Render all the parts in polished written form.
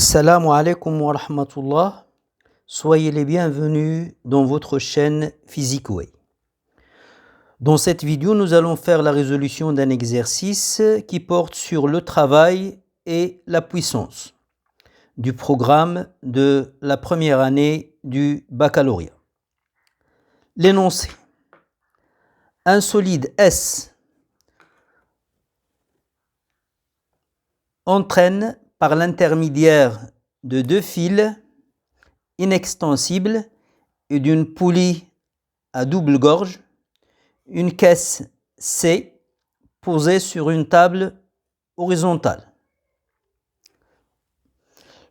Assalamu alaikum wa rahmatullah. Soyez les bienvenus dans votre chaîne PhysiqueWay. Dans cette vidéo, nous allons faire la résolution d'un exercice qui porte sur le travail et la puissance du programme de la première année du baccalauréat. L'énoncé. Un solide S entraîne par l'intermédiaire de deux fils inextensibles et d'une poulie à double gorge une caisse C posée sur une table horizontale.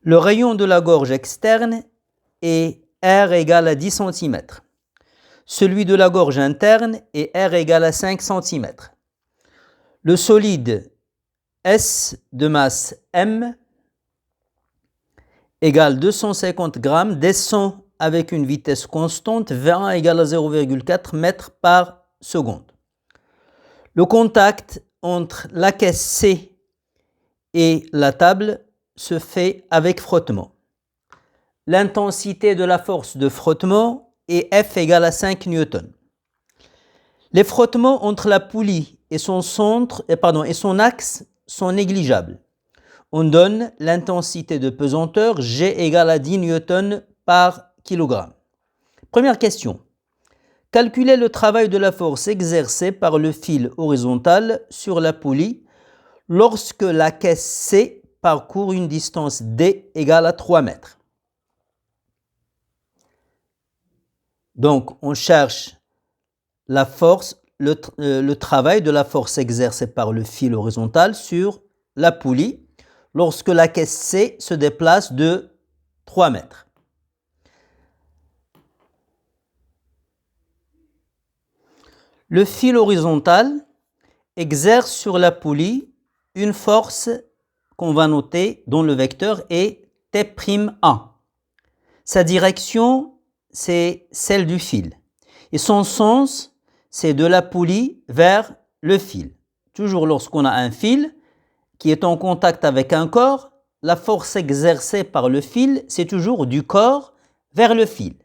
Le rayon de la gorge externe est R égale à 10 cm. Celui de la gorge interne est R égale à 5 cm. Le solide S de masse M égale 250 grammes descend avec une vitesse constante V1 égale à 0,4 mètres par seconde. Le contact entre la caisse C et la table se fait avec frottement. L'intensité de la force de frottement est F égale à 5 newtons. Les frottements entre la poulie et son axe sont négligeables. On donne l'intensité de pesanteur G égale à 10 newtons par kilogramme. Première question. Calculez le travail de la force exercée par le fil horizontal sur la poulie lorsque la caisse C parcourt une distance D égale à 3 mètres. Donc, on cherche la force, le travail de la force exercée par le fil horizontal sur la poulie lorsque la caisse C se déplace de 3 mètres. Le fil horizontal exerce sur la poulie une force qu'on va noter dont le vecteur est T'1. Sa direction, c'est celle du fil. Et son sens, c'est de la poulie vers le fil. Toujours lorsqu'on a un fil qui est en contact avec un corps, la force exercée par le fil, c'est toujours du corps vers le fil.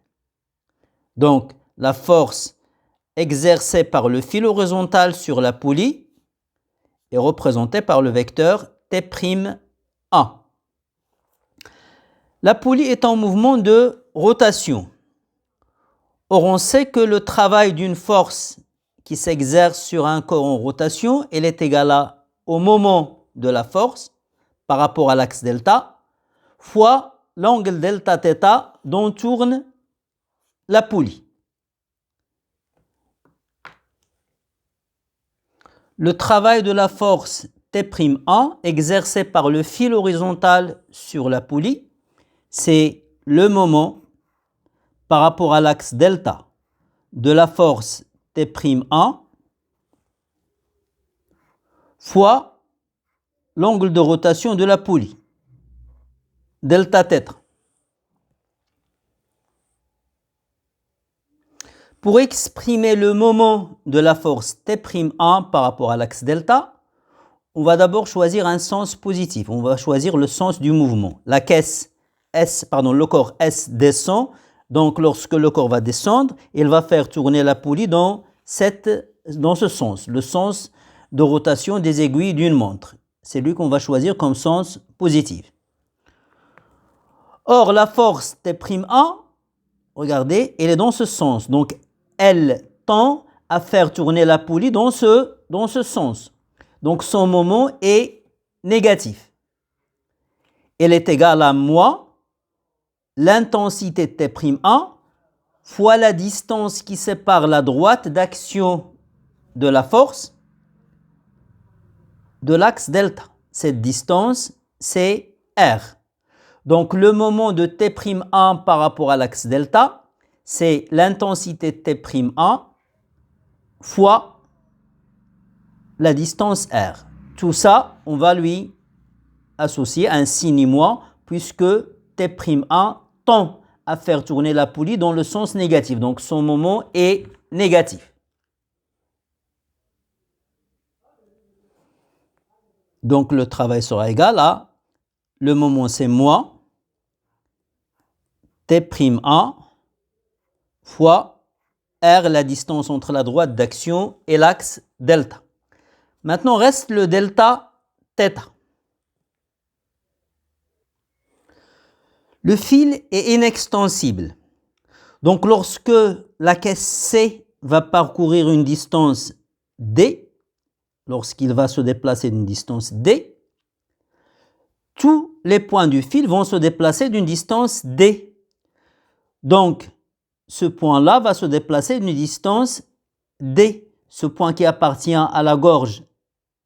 Donc, la force exercée par le fil horizontal sur la poulie est représentée par le vecteur T'1. La poulie est en mouvement de rotation. Or, on sait que le travail d'une force qui s'exerce sur un corps en rotation, elle est égale au moment de la force par rapport à l'axe delta fois l'angle delta θ dont tourne la poulie. Le travail de la force T'1 exercé par le fil horizontal sur la poulie, c'est le moment par rapport à l'axe delta de la force T'1 fois l'angle de rotation de la poulie, delta θ. Pour exprimer le moment de la force T'1 par rapport à l'axe delta, on va d'abord choisir un sens positif. On va choisir le sens du mouvement. Le corps S descend. Donc, lorsque le corps va descendre, il va faire tourner la poulie dans ce sens, le sens de rotation des aiguilles d'une montre. C'est lui qu'on va choisir comme sens positif. Or, la force T'1, regardez, elle est dans ce sens. Donc, elle tend à faire tourner la poulie dans ce sens. Donc, son moment est négatif. Elle est égale à moi, l'intensité T'1 fois la distance qui sépare la droite d'action de la force de l'axe delta. Cette distance, c'est R. Donc, le moment de T'1 par rapport à l'axe delta, c'est l'intensité T'1 fois la distance R. Tout ça, on va lui associer un signe moins puisque T'1 tend à faire tourner la poulie dans le sens négatif. Donc, son moment est négatif. Donc, le travail sera égal à, le moment c'est moins, T'1 fois R, la distance entre la droite d'action et l'axe delta. Maintenant, reste le delta θ. Le fil est inextensible. Donc, lorsque la caisse C va parcourir une distance D, lorsqu'il va se déplacer d'une distance D, tous les points du fil vont se déplacer d'une distance D. Donc, ce point-là va se déplacer d'une distance D. Ce point qui appartient à la gorge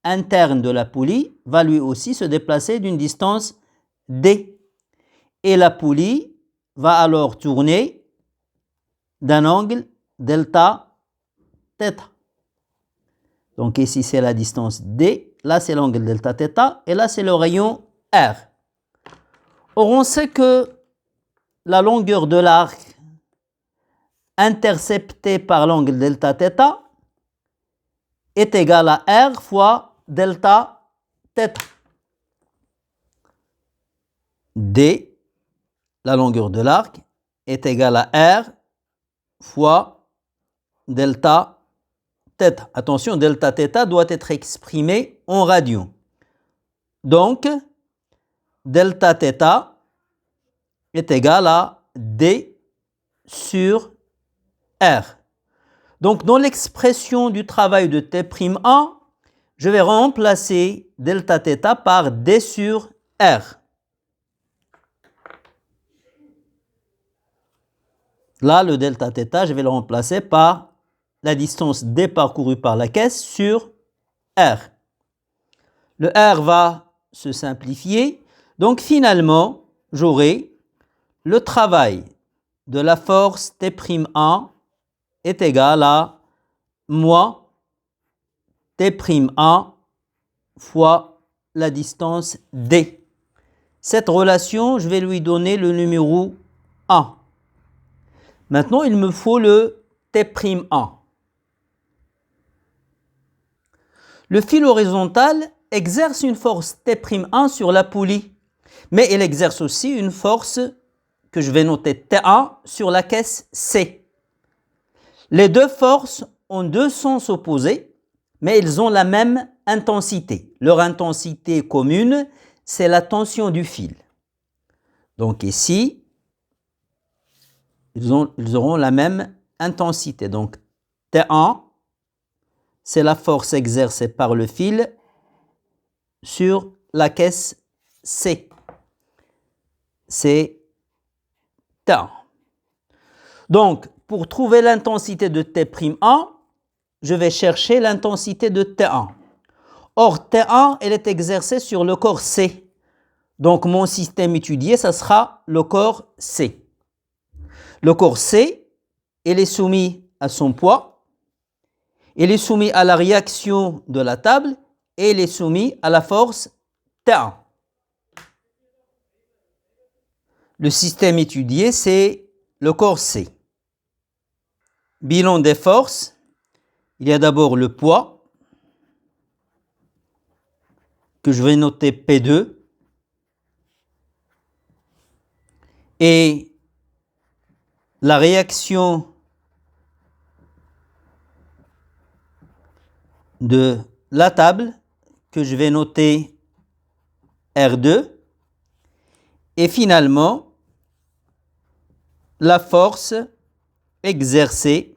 interne de la poulie va lui aussi se déplacer d'une distance D. Et la poulie va alors tourner d'un angle delta θ. Donc ici c'est la distance D, là c'est l'angle delta θ et là c'est le rayon R. Or on sait que la longueur de l'arc interceptée par l'angle delta θ est égale à R fois delta θ. D, la longueur de l'arc, est égale à R fois delta θ. Attention, delta θ doit être exprimé en radians. Donc, delta θ est égal à D sur R. Donc, dans l'expression du travail de T'1, je vais remplacer delta θ par D sur R. Là, le delta θ, je vais le remplacer par la distance D parcourue par la caisse sur R. Le R va se simplifier. Donc, finalement, j'aurai le travail de la force T'1 est égal à moins T'1 fois la distance D. Cette relation, je vais lui donner le numéro 1. Maintenant, il me faut le T'1. Le fil horizontal exerce une force T'1 sur la poulie, mais il exerce aussi une force que je vais noter T1 sur la caisse C. Les deux forces ont deux sens opposés, mais ils ont la même intensité. Leur intensité commune, c'est la tension du fil. Donc ici, ils auront la même intensité. Donc T1, c'est la force exercée par le fil sur la caisse C. C'est T1. Donc, pour trouver l'intensité de T'1, je vais chercher l'intensité de T1. Or, T1, elle est exercée sur le corps C. Donc, mon système étudié, ça sera le corps C. Le corps C, il est soumis à son poids, il est soumis à la réaction de la table et il est soumis à la force T1. Le système étudié, c'est le corps C. Bilan des forces, il y a d'abord le poids, que je vais noter P2, et la réaction de la table, que je vais noter R2, et finalement, la force exercée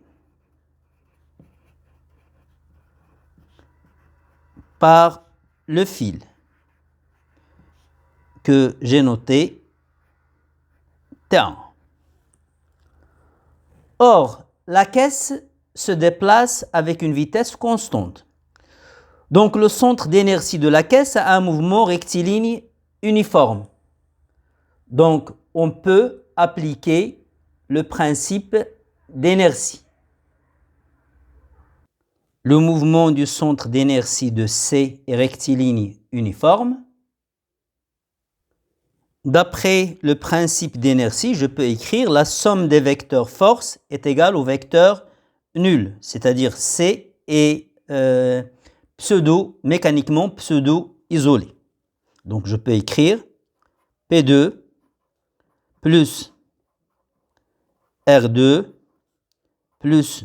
par le fil que j'ai noté T1. Or, la caisse se déplace avec une vitesse constante. Donc, le centre d'inertie de la caisse a un mouvement rectiligne uniforme. Donc, on peut appliquer le principe d'inertie. Le mouvement du centre d'inertie de C est rectiligne uniforme. D'après le principe d'inertie, je peux écrire la somme des vecteurs force est égale au vecteur nul, c'est-à-dire C est mécaniquement pseudo-isolé. Donc je peux écrire P2 plus R2 plus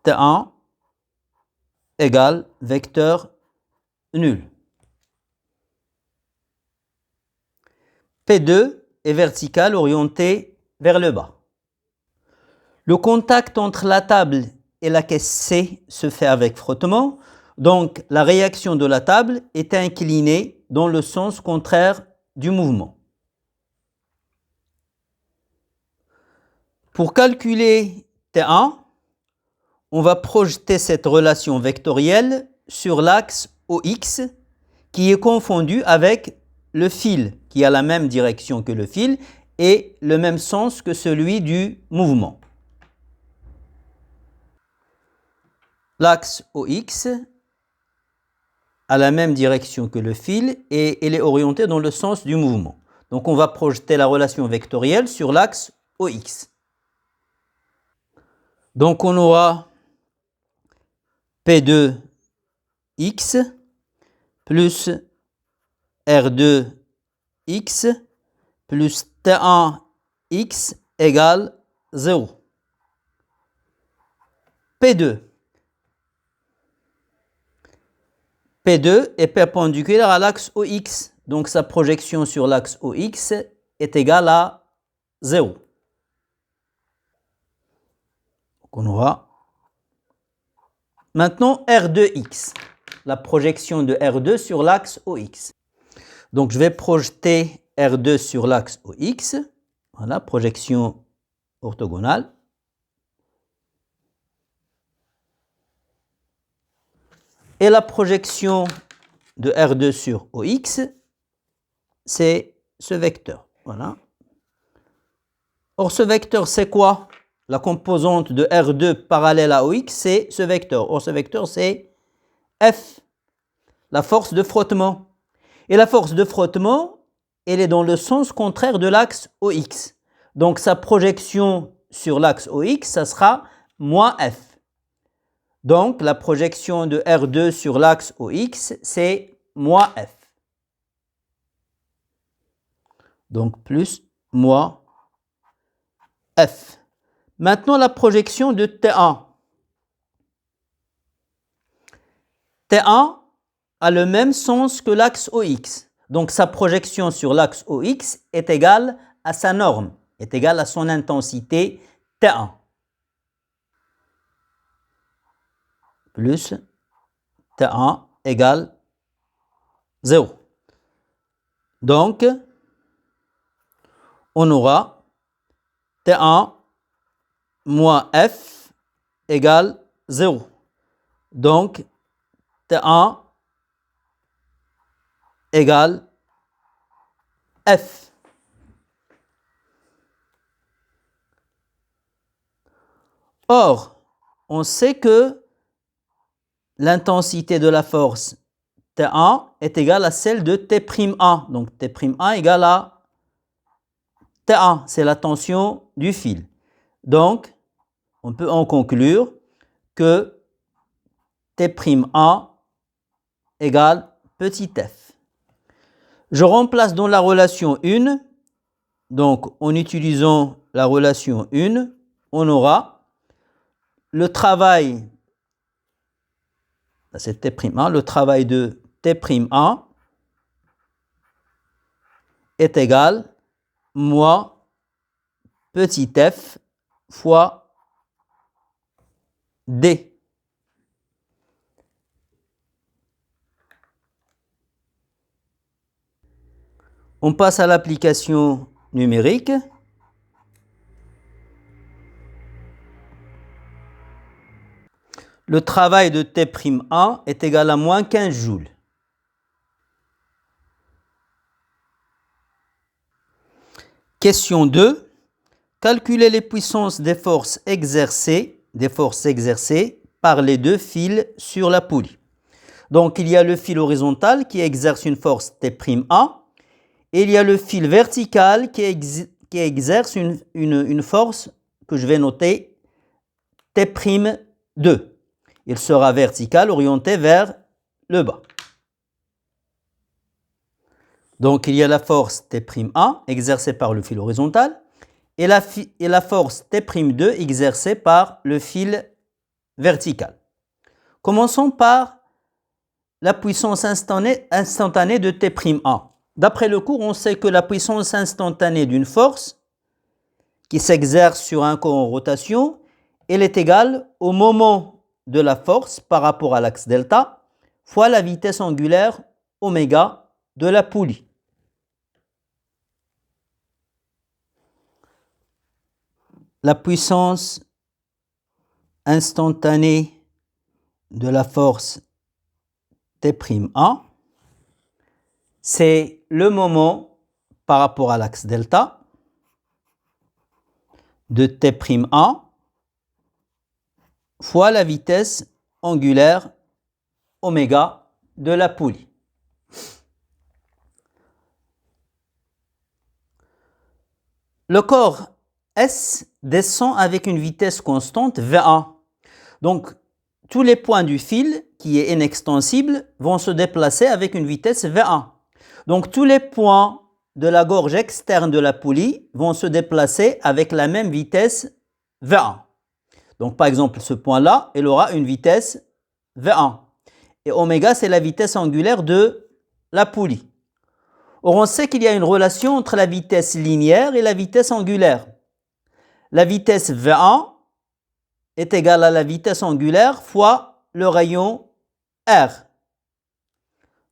T1 égale vecteur nul. P2 est vertical orienté vers le bas. Le contact entre la table et la caisse C se fait avec frottement, donc la réaction de la table est inclinée dans le sens contraire du mouvement. Pour calculer T1, on va projeter cette relation vectorielle sur l'axe OX qui est confondu avec le fil qui a la même direction que le fil et le même sens que celui du mouvement. L'axe OX a la même direction que le fil et elle est orientée dans le sens du mouvement. Donc on va projeter la relation vectorielle sur l'axe OX. Donc on aura P2X plus R2X plus T1X égale 0. P2 est perpendiculaire à l'axe OX, donc sa projection sur l'axe OX est égale à 0. Donc on aura maintenant R2X, la projection de R2 sur l'axe OX. Donc je vais projeter R2 sur l'axe OX, voilà, projection orthogonale. Et la projection de R2 sur OX, c'est ce vecteur. Voilà. Or, ce vecteur, c'est quoi? La composante de R2 parallèle à OX, c'est ce vecteur. Or, ce vecteur, c'est F, la force de frottement. Et la force de frottement, elle est dans le sens contraire de l'axe OX. Donc, sa projection sur l'axe OX, ça sera moins F. Donc, la projection de R2 sur l'axe OX, c'est moins F. Donc, plus moins F. Maintenant, la projection de T1. T1 a le même sens que l'axe OX. Donc, sa projection sur l'axe OX est égale à sa norme, est égale à son intensité T1. Plus T1 égale 0. Donc, on aura T1 moins F égale 0. Donc, T1 égale F. Or, on sait que l'intensité de la force T1 est égale à celle de T'1. Donc T'1 égale à T1, c'est la tension du fil. Donc, on peut en conclure que T'1 égale petit f. Je remplace dans la relation 1, donc en utilisant la relation 1, on aura le travail, c'est T'1, le travail de T'1 est égal moins petit f fois d. On passe à l'application numérique. Le travail de T'1 est égal à moins 15 joules. Question 2. Calculer les puissances des forces exercées par les deux fils sur la poulie. Donc, il y a le fil horizontal qui exerce une force T'1 et il y a le fil vertical qui exerce une force que je vais noter T'2. Il sera vertical orienté vers le bas. Donc, il y a la force T'1 exercée par le fil horizontal et la force T'2 exercée par le fil vertical. Commençons par la puissance instantanée de T'1. D'après le cours, on sait que la puissance instantanée d'une force qui s'exerce sur un corps en rotation, elle est égale au moment de la force par rapport à l'axe delta fois la vitesse angulaire oméga de la poulie. La puissance instantanée de la force T'1, c'est le moment par rapport à l'axe delta de T'1 fois la vitesse angulaire oméga de la poulie. Le corps S descend avec une vitesse constante V1. Donc, tous les points du fil, qui est inextensible, vont se déplacer avec une vitesse V1. Donc, tous les points de la gorge externe de la poulie vont se déplacer avec la même vitesse V1. Donc, par exemple, ce point-là, il aura une vitesse V1. Et oméga, c'est la vitesse angulaire de la poulie. Or, on sait qu'il y a une relation entre la vitesse linéaire et la vitesse angulaire. La vitesse V1 est égale à la vitesse angulaire fois le rayon R.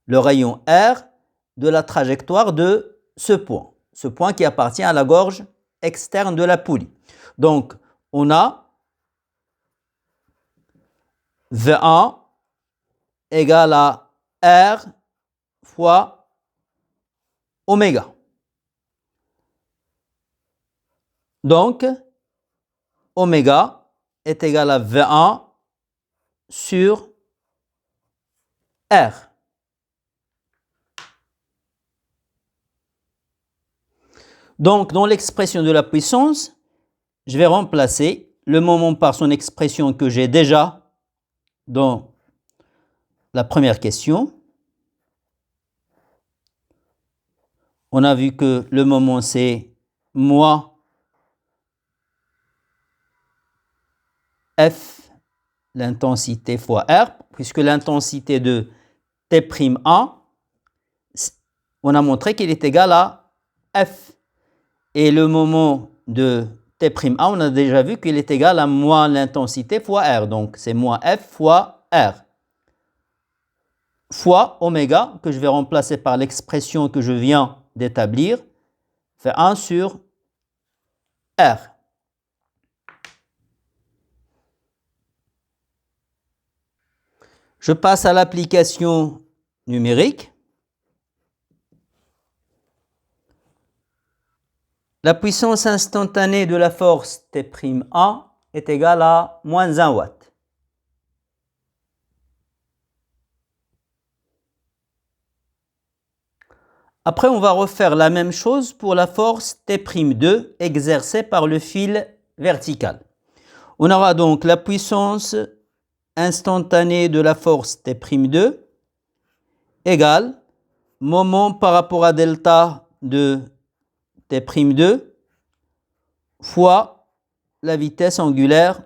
Le rayon R de la trajectoire de ce point qui appartient à la gorge externe de la poulie. Donc, on a V1 égale à R fois oméga. Donc, oméga est égal à V1 sur R. Donc, dans l'expression de la puissance, je vais remplacer le moment par son expression que j'ai déjà dans la première question. On a vu que le moment c'est moins F, l'intensité fois R, puisque l'intensité de T'1, on a montré qu'il est égal à F. Et le moment de T'1, on a déjà vu qu'il est égal à moins l'intensité fois R. Donc, c'est moins F fois R. Fois oméga, que je vais remplacer par l'expression que je viens d'établir, fait 1 sur R. Je passe à l'application numérique. La puissance instantanée de la force T'1 est égale à moins 1 watt. Après, on va refaire la même chose pour la force T'2 exercée par le fil vertical. On aura donc la puissance instantanée de la force T'2 égale moment par rapport à delta de T'2 fois la vitesse angulaire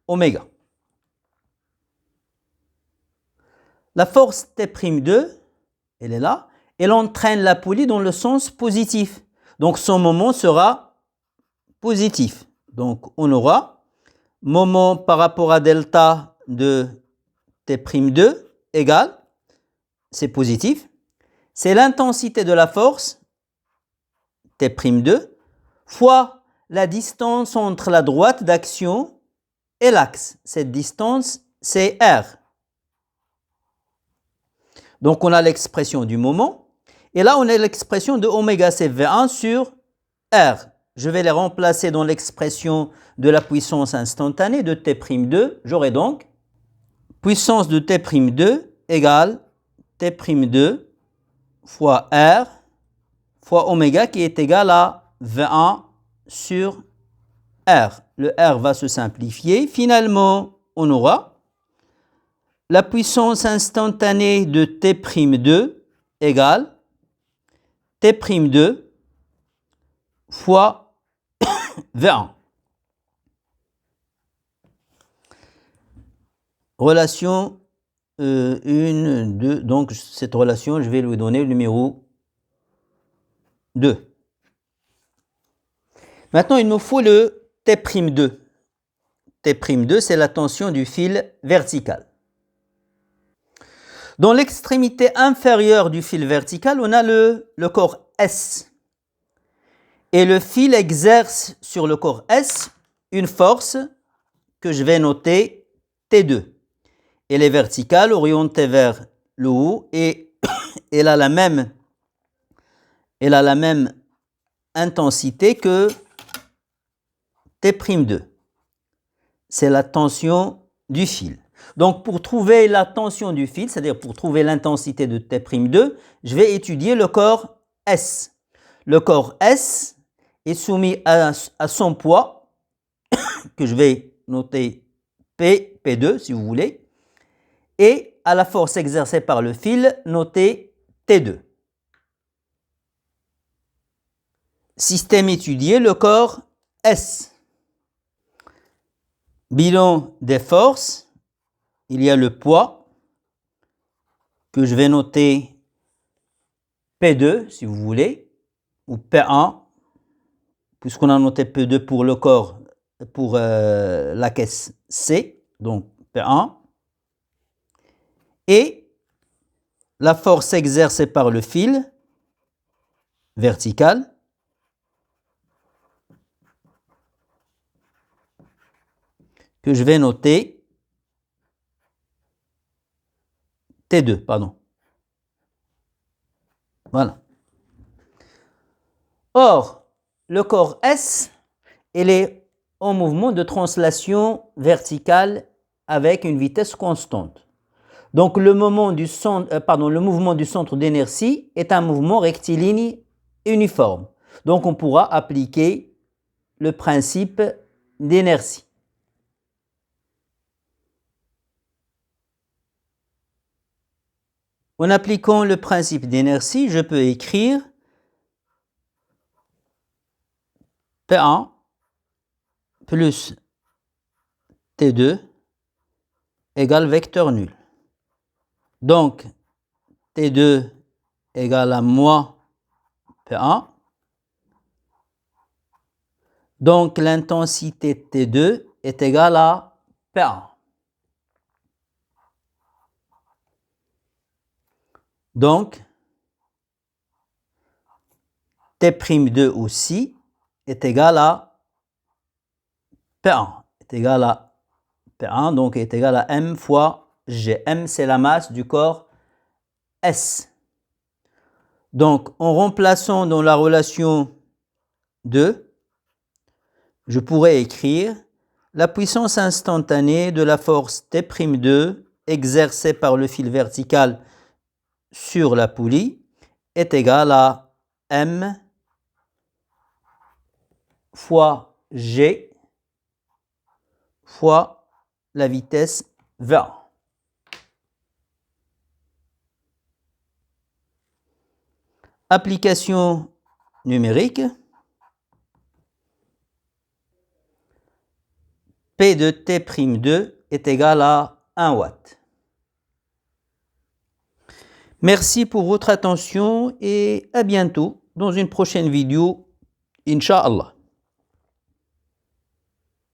oméga. La force T'2, elle est là, elle entraîne la poulie dans le sens positif. Donc son moment sera positif. Donc on aura moment par rapport à delta de T'2 égale, c'est positif, c'est l'intensité de la force T'2 fois la distance entre la droite d'action et l'axe. Cette distance, c'est R. Donc on a l'expression du moment. Et là, on a l'expression de oméga, c'est V1 sur R. Je vais les remplacer dans l'expression de la puissance instantanée de T'2. J'aurai donc puissance de T'2 égale T'2 fois R fois oméga qui est égal à V1 sur R. Le R va se simplifier. Finalement, on aura la puissance instantanée de T'2 égale T'2 fois V1. Relation 1, 2. Donc, cette relation, je vais lui donner le numéro 2. Maintenant, il me faut le T'2. T'2, c'est la tension du fil vertical. Dans l'extrémité inférieure du fil vertical, on a le corps S. Et le fil exerce sur le corps S une force que je vais noter T2. Elle est verticale, orientée vers le haut, et elle a la même intensité que T'2. C'est la tension du fil. Donc, pour trouver la tension du fil, c'est-à-dire pour trouver l'intensité de T'2, je vais étudier le corps S. Le corps S est soumis à son poids, que je vais noter P2 si vous voulez, et à la force exercée par le fil, notée T2. Système étudié, le corps S. Bilan des forces, il y a le poids, que je vais noter P2 si vous voulez, ou P1, puisqu'on a noté P2 pour le corps, pour la caisse C, donc P1. Et la force exercée par le fil vertical, que je vais noter T2, pardon. Voilà. Or, le corps S, il est en mouvement de translation verticale avec une vitesse constante. Donc, le mouvement du centre d'inertie est un mouvement rectiligne uniforme. Donc, on pourra appliquer le principe d'inertie. En appliquant le principe d'inertie, je peux écrire P1 plus T2 égale vecteur nul. Donc, T2 égale à moins P1. Donc, l'intensité T2 est égale à P1. Donc, T'2 aussi est égal à P1. Est égal à P1, donc est égal à M fois G. M, c'est la masse du corps S. Donc, en remplaçant dans la relation 2, je pourrais écrire la puissance instantanée de la force T'2 exercée par le fil vertical sur la poulie est égale à M fois G fois la vitesse V1. Application numérique. P de T'2 est égal à 1 watt. Merci pour votre attention et à bientôt dans une prochaine vidéo, Inch'Allah.